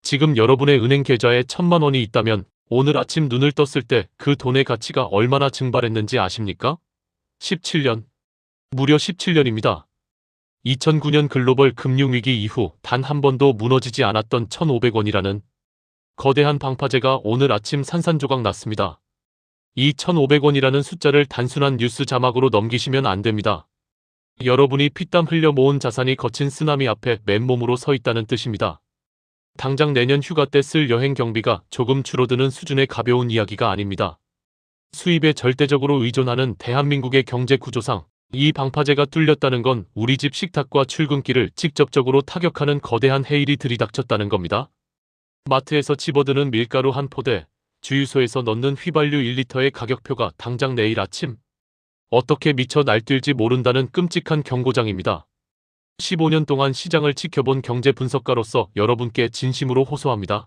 지금 여러분의 은행 계좌에 1,000만 원이 있다면 오늘 아침 눈을 떴을 때 그 돈의 가치가 얼마나 증발했는지 아십니까? 17년. 무려 17년입니다. 2009년 글로벌 금융위기 이후 단 한 번도 무너지지 않았던 1,500원이라는 거대한 방파제가 오늘 아침 산산조각 났습니다. 이 1,500원이라는 숫자를 단순한 뉴스 자막으로 넘기시면 안 됩니다. 여러분이 피땀 흘려 모은 자산이 거친 쓰나미 앞에 맨몸으로 서 있다는 뜻입니다. 당장 내년 휴가 때 쓸 여행 경비가 조금 줄어드는 수준의 가벼운 이야기가 아닙니다. 수입에 절대적으로 의존하는 대한민국의 경제 구조상 이 방파제가 뚫렸다는 건 우리 집 식탁과 출근길을 직접적으로 타격하는 거대한 해일이 들이닥쳤다는 겁니다. 마트에서 집어드는 밀가루 한 포대, 주유소에서 넣는 휘발유 1리터의 가격표가 당장 내일 아침 어떻게 미쳐 날뛸지 모른다는 끔찍한 경고장입니다. 15년 동안 시장을 지켜본 경제 분석가로서 여러분께 진심으로 호소합니다.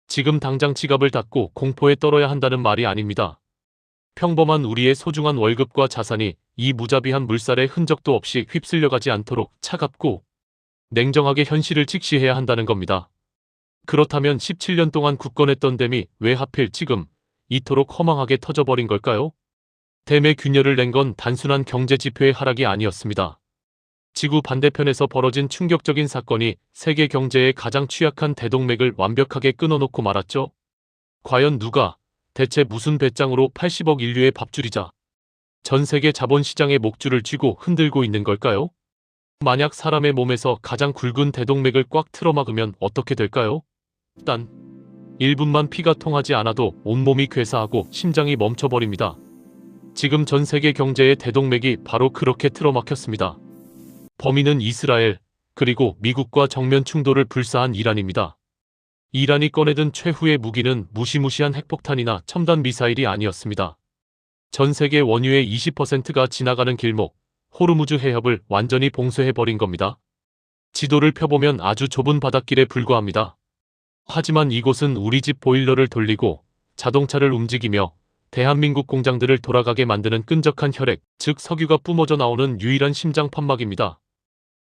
지금 당장 지갑을 닫고 공포에 떨어야 한다는 말이 아닙니다. 평범한 우리의 소중한 월급과 자산이 이 무자비한 물살에 흔적도 없이 휩쓸려가지 않도록 차갑고 냉정하게 현실을 직시해야 한다는 겁니다. 그렇다면 17년 동안 굳건했던 댐이 왜 하필 지금 이토록 허망하게 터져버린 걸까요? 댐에 균열을 낸 건 단순한 경제 지표의 하락이 아니었습니다. 지구 반대편에서 벌어진 충격적인 사건이 세계 경제의 가장 취약한 대동맥을 완벽하게 끊어놓고 말았죠. 과연 누가, 대체 무슨 배짱으로 80억 인류의 밥줄이자 전 세계 자본시장의 목줄을 쥐고 흔들고 있는 걸까요? 만약 사람의 몸에서 가장 굵은 대동맥을 꽉 틀어막으면 어떻게 될까요? 단 1분만 피가 통하지 않아도 온몸이 괴사하고 심장이 멈춰버립니다. 지금 전 세계 경제의 대동맥이 바로 그렇게 틀어막혔습니다. 범인은 이스라엘, 그리고 미국과 정면 충돌을 불사한 이란입니다. 이란이 꺼내든 최후의 무기는 무시무시한 핵폭탄이나 첨단 미사일이 아니었습니다. 전 세계 원유의 20%가 지나가는 길목, 호르무즈 해협을 완전히 봉쇄해버린 겁니다. 지도를 펴보면 아주 좁은 바닷길에 불과합니다. 하지만 이곳은 우리 집 보일러를 돌리고 자동차를 움직이며 대한민국 공장들을 돌아가게 만드는 끈적한 혈액, 즉 석유가 뿜어져 나오는 유일한 심장 판막입니다.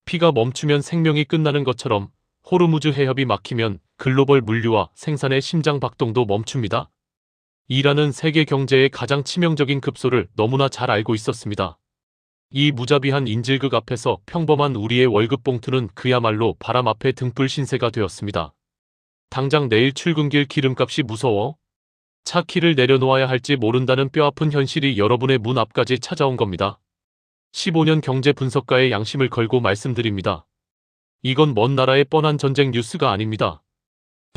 피가 멈추면 생명이 끝나는 것처럼 호르무즈 해협이 막히면 글로벌 물류와 생산의 심장 박동도 멈춥니다. 이란은 세계 경제의 가장 치명적인 급소를 너무나 잘 알고 있었습니다. 이 무자비한 인질극 앞에서 평범한 우리의 월급 봉투는 그야말로 바람 앞에 등불 신세가 되었습니다. 당장 내일 출근길 기름값이 무서워 차 키를 내려놓아야 할지 모른다는 뼈아픈 현실이 여러분의 문 앞까지 찾아온 겁니다. 15년 경제 분석가의 양심을 걸고 말씀드립니다. 이건 먼 나라의 뻔한 전쟁 뉴스가 아닙니다.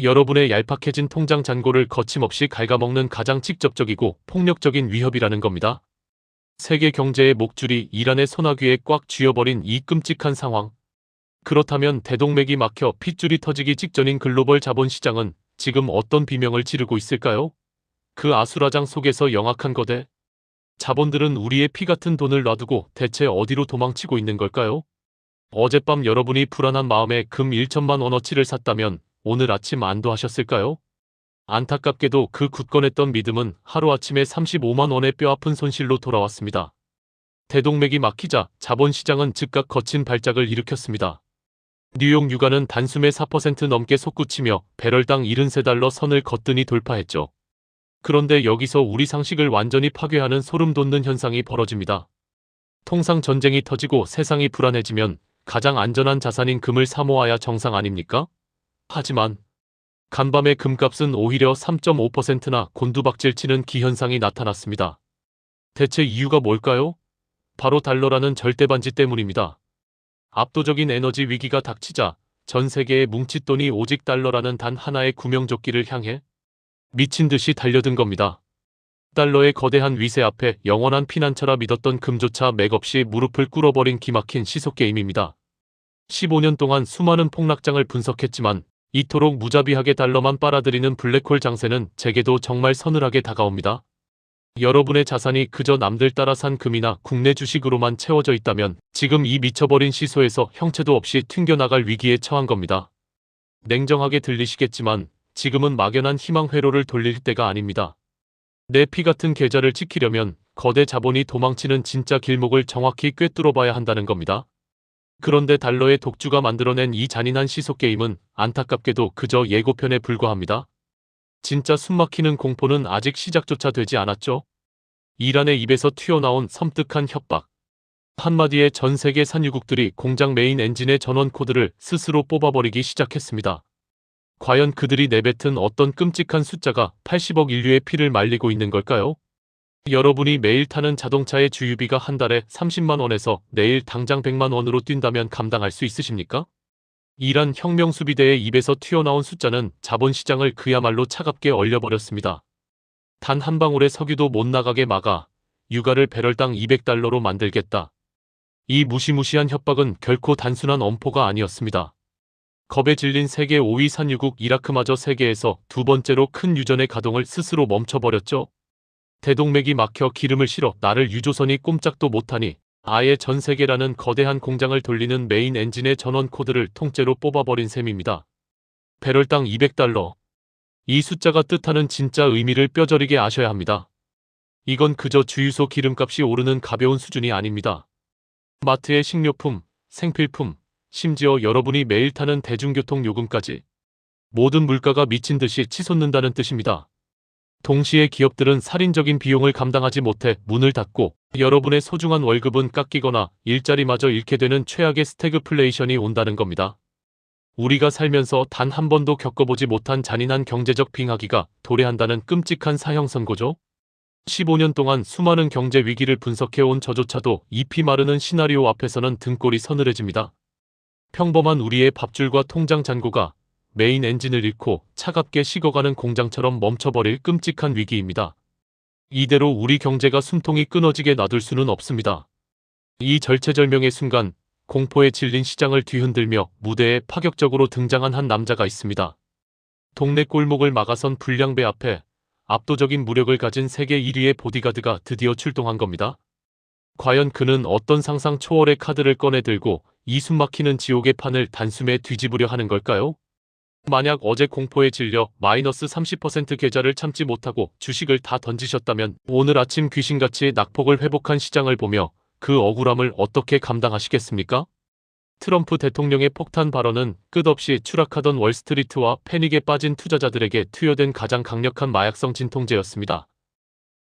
여러분의 얄팍해진 통장 잔고를 거침없이 갉아먹는 가장 직접적이고 폭력적인 위협이라는 겁니다. 세계 경제의 목줄이 이란의 소나귀에 꽉 쥐어버린 이 끔찍한 상황. 그렇다면 대동맥이 막혀 핏줄이 터지기 직전인 글로벌 자본시장은 지금 어떤 비명을 지르고 있을까요? 그 아수라장 속에서 영악한 거대 자본들은 우리의 피 같은 돈을 놔두고 대체 어디로 도망치고 있는 걸까요? 어젯밤 여러분이 불안한 마음에 금 1천만 원어치를 샀다면 오늘 아침 안도하셨을까요? 안타깝게도 그 굳건했던 믿음은 하루아침에 35만 원의 뼈아픈 손실로 돌아왔습니다. 대동맥이 막히자 자본시장은 즉각 거친 발작을 일으켰습니다. 뉴욕 유가는 단숨에 4% 넘게 솟구치며 배럴당 73달러 선을 거뜬히 돌파했죠. 그런데 여기서 우리 상식을 완전히 파괴하는 소름 돋는 현상이 벌어집니다. 통상 전쟁이 터지고 세상이 불안해지면 가장 안전한 자산인 금을 사모아야 정상 아닙니까? 하지만 간밤에 금값은 오히려 3.5%나 곤두박질치는 기현상이 나타났습니다. 대체 이유가 뭘까요? 바로 달러라는 절대반지 때문입니다. 압도적인 에너지 위기가 닥치자 전 세계의 뭉칫돈이 오직 달러라는 단 하나의 구명조끼를 향해 미친 듯이 달려든 겁니다. 달러의 거대한 위세 앞에 영원한 피난처라 믿었던 금조차 맥없이 무릎을 꿇어버린 기막힌 시속게임입니다. 15년 동안 수많은 폭락장을 분석했지만 이토록 무자비하게 달러만 빨아들이는 블랙홀 장세는 제게도 정말 서늘하게 다가옵니다. 여러분의 자산이 그저 남들 따라 산 금이나 국내 주식으로만 채워져 있다면 지금 이 미쳐버린 시소에서 형체도 없이 튕겨나갈 위기에 처한 겁니다. 냉정하게 들리시겠지만 지금은 막연한 희망 회로를 돌릴 때가 아닙니다. 내 피 같은 계좌를 지키려면 거대 자본이 도망치는 진짜 길목을 정확히 꿰뚫어 봐야 한다는 겁니다. 그런데 달러의 독주가 만들어낸 이 잔인한 시속게임은 안타깝게도 그저 예고편에 불과합니다. 진짜 숨막히는 공포는 아직 시작조차 되지 않았죠. 이란의 입에서 튀어나온 섬뜩한 협박. 한마디에 전 세계 산유국들이 공장 메인 엔진의 전원 코드를 스스로 뽑아버리기 시작했습니다. 과연 그들이 내뱉은 어떤 끔찍한 숫자가 80억 인류의 피를 말리고 있는 걸까요? 여러분이 매일 타는 자동차의 주유비가 한 달에 30만 원에서 내일 당장 100만 원으로 뛴다면 감당할 수 있으십니까? 이란 혁명수비대의 입에서 튀어나온 숫자는 자본시장을 그야말로 차갑게 얼려버렸습니다. 단 한 방울의 석유도 못 나가게 막아 유가를 배럴당 200달러로 만들겠다. 이 무시무시한 협박은 결코 단순한 엄포가 아니었습니다. 겁에 질린 세계 5위 산유국 이라크마저 세계에서 두 번째로 큰 유전의 가동을 스스로 멈춰버렸죠. 대동맥이 막혀 기름을 실어 나를 유조선이 꼼짝도 못하니 아예 전 세계라는 거대한 공장을 돌리는 메인 엔진의 전원 코드를 통째로 뽑아버린 셈입니다. 배럴당 200달러. 이 숫자가 뜻하는 진짜 의미를 뼈저리게 아셔야 합니다. 이건 그저 주유소 기름값이 오르는 가벼운 수준이 아닙니다. 마트의 식료품, 생필품, 심지어 여러분이 매일 타는 대중교통 요금까지 모든 물가가 미친 듯이 치솟는다는 뜻입니다. 동시에 기업들은 살인적인 비용을 감당하지 못해 문을 닫고 여러분의 소중한 월급은 깎이거나 일자리마저 잃게 되는 최악의 스태그플레이션이 온다는 겁니다. 우리가 살면서 단 한 번도 겪어보지 못한 잔인한 경제적 빙하기가 도래한다는 끔찍한 사형 선고죠. 15년 동안 수많은 경제 위기를 분석해온 저조차도 잎이 마르는 시나리오 앞에서는 등골이 서늘해집니다. 평범한 우리의 밥줄과 통장 잔고가 메인 엔진을 잃고 차갑게 식어가는 공장처럼 멈춰버릴 끔찍한 위기입니다. 이대로 우리 경제가 숨통이 끊어지게 놔둘 수는 없습니다. 이 절체절명의 순간 공포에 질린 시장을 뒤흔들며 무대에 파격적으로 등장한 한 남자가 있습니다. 동네 골목을 막아선 불량배 앞에 압도적인 무력을 가진 세계 1위의 보디가드가 드디어 출동한 겁니다. 과연 그는 어떤 상상 초월의 카드를 꺼내들고 이 숨막히는 지옥의 판을 단숨에 뒤집으려 하는 걸까요? 만약 어제 공포에 질려 마이너스 30% 계좌를 참지 못하고 주식을 다 던지셨다면 오늘 아침 귀신같이 낙폭을 회복한 시장을 보며 그 억울함을 어떻게 감당하시겠습니까? 트럼프 대통령의 폭탄 발언은 끝없이 추락하던 월스트리트와 패닉에 빠진 투자자들에게 투여된 가장 강력한 마약성 진통제였습니다.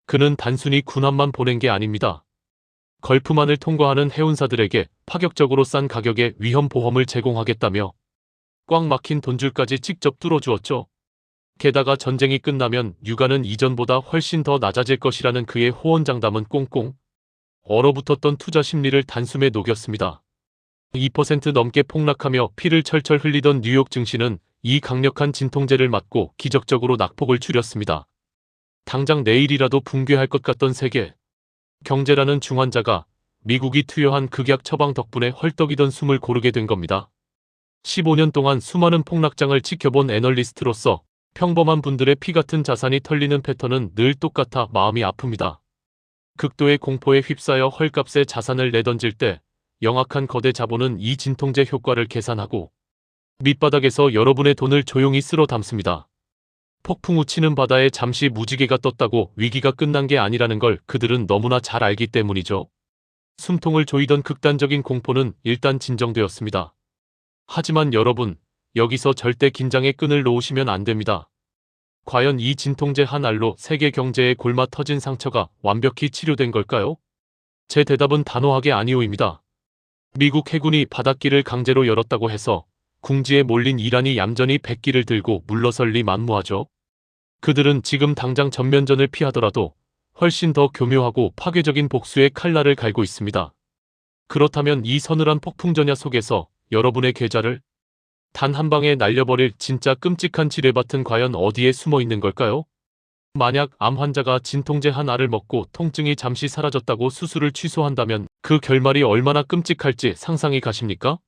그는 단순히 군함만 보낸 게 아닙니다. 걸프만을 통과하는 해운사들에게 파격적으로 싼 가격의 위험 보험을 제공하겠다며 꽉 막힌 돈줄까지 직접 뚫어주었죠. 게다가 전쟁이 끝나면 유가는 이전보다 훨씬 더 낮아질 것이라는 그의 호언장담은 꽁꽁 얼어붙었던 투자 심리를 단숨에 녹였습니다. 2% 넘게 폭락하며 피를 철철 흘리던 뉴욕 증시는 이 강력한 진통제를 맞고 기적적으로 낙폭을 줄였습니다. 당장 내일이라도 붕괴할 것 같던 세계 경제라는 중환자가 미국이 투여한 극약 처방 덕분에 헐떡이던 숨을 고르게 된 겁니다. 15년 동안 수많은 폭락장을 지켜본 애널리스트로서 평범한 분들의 피 같은 자산이 털리는 패턴은 늘 똑같아 마음이 아픕니다. 극도의 공포에 휩싸여 헐값에 자산을 내던질 때 영악한 거대 자본은 이 진통제 효과를 계산하고 밑바닥에서 여러분의 돈을 조용히 쓸어 담습니다. 폭풍 우치는 바다에 잠시 무지개가 떴다고 위기가 끝난 게 아니라는 걸 그들은 너무나 잘 알기 때문이죠. 숨통을 조이던 극단적인 공포는 일단 진정되었습니다. 하지만 여러분, 여기서 절대 긴장의 끈을 놓으시면 안 됩니다. 과연 이 진통제 한 알로 세계 경제에 골마 터진 상처가 완벽히 치료된 걸까요? 제 대답은 단호하게 아니오입니다. 미국 해군이 바닷길을 강제로 열었다고 해서 궁지에 몰린 이란이 얌전히 백기를 들고 물러설 리 만무하죠. 그들은 지금 당장 전면전을 피하더라도 훨씬 더 교묘하고 파괴적인 복수의 칼날을 갈고 있습니다. 그렇다면 이 서늘한 폭풍전야 속에서 여러분의 계좌를 단 한 방에 날려버릴 진짜 끔찍한 지뢰밭은 과연 어디에 숨어 있는 걸까요? 만약 암 환자가 진통제 한 알을 먹고 통증이 잠시 사라졌다고 수술을 취소한다면 그 결말이 얼마나 끔찍할지 상상이 가십니까?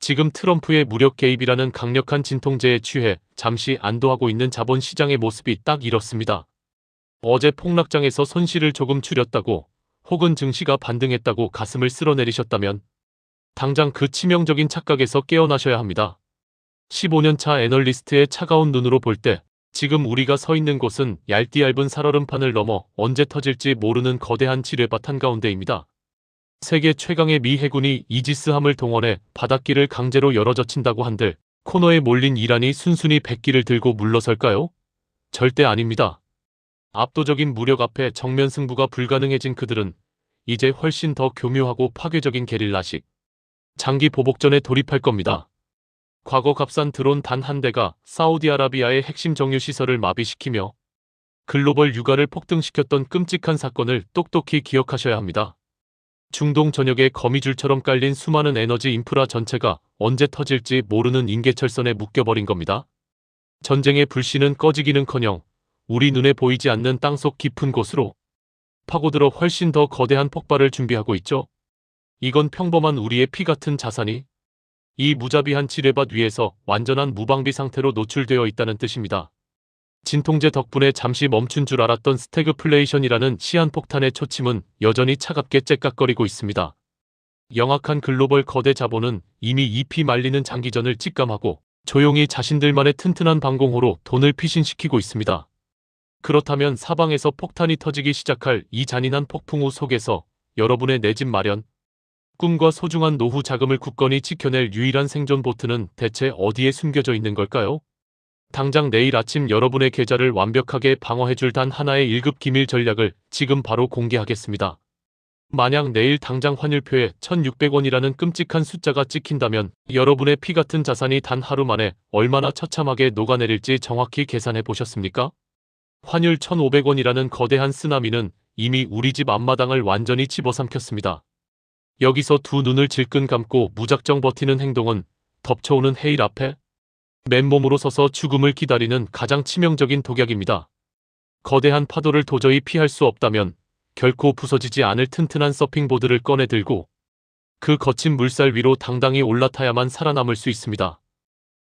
지금 트럼프의 무력 개입이라는 강력한 진통제에 취해 잠시 안도하고 있는 자본시장의 모습이 딱 이렇습니다. 어제 폭락장에서 손실을 조금 줄였다고 혹은 증시가 반등했다고 가슴을 쓸어내리셨다면 당장 그 치명적인 착각에서 깨어나셔야 합니다. 15년 차 애널리스트의 차가운 눈으로 볼 때 지금 우리가 서 있는 곳은 얇디 얇은 살얼음판을 넘어 언제 터질지 모르는 거대한 지뢰밭 한가운데입니다. 세계 최강의 미 해군이 이지스함을 동원해 바닷길을 강제로 열어젖힌다고 한들 코너에 몰린 이란이 순순히 백기를 들고 물러설까요? 절대 아닙니다. 압도적인 무력 앞에 정면 승부가 불가능해진 그들은 이제 훨씬 더 교묘하고 파괴적인 게릴라식 장기 보복전에 돌입할 겁니다. 과거 값싼 드론 단 한 대가 사우디아라비아의 핵심 정유 시설을 마비시키며 글로벌 유가를 폭등시켰던 끔찍한 사건을 똑똑히 기억하셔야 합니다. 중동 전역에 거미줄처럼 깔린 수많은 에너지 인프라 전체가 언제 터질지 모르는 인계철선에 묶여버린 겁니다. 전쟁의 불씨는 꺼지기는커녕 우리 눈에 보이지 않는 땅속 깊은 곳으로 파고들어 훨씬 더 거대한 폭발을 준비하고 있죠. 이건 평범한 우리의 피 같은 자산이 이 무자비한 지뢰밭 위에서 완전한 무방비 상태로 노출되어 있다는 뜻입니다. 진통제 덕분에 잠시 멈춘 줄 알았던 스태그플레이션이라는 시한폭탄의 초침은 여전히 차갑게 째깍거리고 있습니다. 영악한 글로벌 거대 자본은 이미 잎이 말리는 장기전을 직감하고 조용히 자신들만의 튼튼한 방공호로 돈을 피신시키고 있습니다. 그렇다면 사방에서 폭탄이 터지기 시작할 이 잔인한 폭풍우 속에서 여러분의 내 집 마련, 꿈과 소중한 노후 자금을 굳건히 지켜낼 유일한 생존 보트는 대체 어디에 숨겨져 있는 걸까요? 당장 내일 아침 여러분의 계좌를 완벽하게 방어해줄 단 하나의 1급 기밀 전략을 지금 바로 공개하겠습니다. 만약 내일 당장 환율표에 1,600원이라는 끔찍한 숫자가 찍힌다면 여러분의 피 같은 자산이 단 하루 만에 얼마나 처참하게 녹아내릴지 정확히 계산해 보셨습니까? 환율 1,500원이라는 거대한 쓰나미는 이미 우리 집 앞마당을 완전히 집어삼켰습니다. 여기서 두 눈을 질끈 감고 무작정 버티는 행동은 덮쳐오는 해일 앞에 맨몸으로 서서 죽음을 기다리는 가장 치명적인 독약입니다. 거대한 파도를 도저히 피할 수 없다면 결코 부서지지 않을 튼튼한 서핑보드를 꺼내 들고 그 거친 물살 위로 당당히 올라타야만 살아남을 수 있습니다.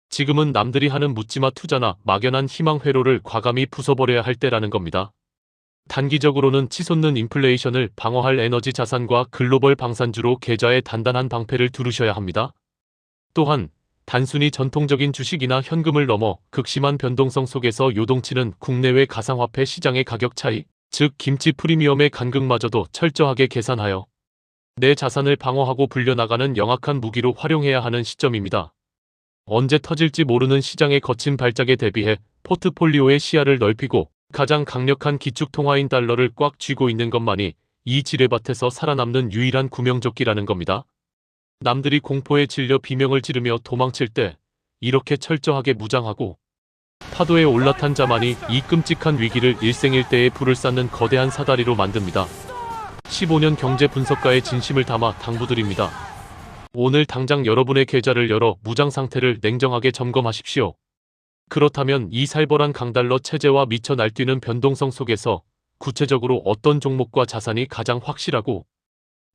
지금은 남들이 하는 묻지마 투자나 막연한 희망 회로를 과감히 부숴버려야 할 때라는 겁니다. 단기적으로는 치솟는 인플레이션을 방어할 에너지 자산과 글로벌 방산주로 계좌에 단단한 방패를 두르셔야 합니다. 또한 단순히 전통적인 주식이나 현금을 넘어 극심한 변동성 속에서 요동치는 국내외 가상화폐 시장의 가격 차이, 즉 김치 프리미엄의 간극마저도 철저하게 계산하여 내 자산을 방어하고 불려나가는 영악한 무기로 활용해야 하는 시점입니다. 언제 터질지 모르는 시장의 거친 발작에 대비해 포트폴리오의 시야를 넓히고 가장 강력한 기축통화인 달러를 꽉 쥐고 있는 것만이 이 지뢰밭에서 살아남는 유일한 구명조끼라는 겁니다. 남들이 공포에 질려 비명을 지르며 도망칠 때 이렇게 철저하게 무장하고 파도에 올라탄 자만이 이 끔찍한 위기를 일생일대에 불을 쌓는 거대한 사다리로 만듭니다. 15년 경제 분석가의 진심을 담아 당부드립니다. 오늘 당장 여러분의 계좌를 열어 무장 상태를 냉정하게 점검하십시오. 그렇다면 이 살벌한 강달러 체제와 미쳐 날뛰는 변동성 속에서 구체적으로 어떤 종목과 자산이 가장 확실하고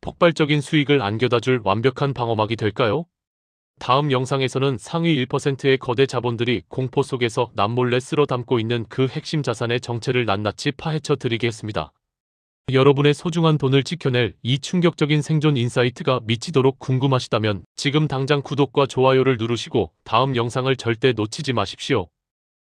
폭발적인 수익을 안겨다줄 완벽한 방어막이 될까요? 다음 영상에서는 상위 1%의 거대 자본들이 공포 속에서 남몰래 쓸어 담고 있는 그 핵심 자산의 정체를 낱낱이 파헤쳐 드리겠습니다. 여러분의 소중한 돈을 지켜낼 이 충격적인 생존 인사이트가 미치도록 궁금하시다면 지금 당장 구독과 좋아요를 누르시고 다음 영상을 절대 놓치지 마십시오.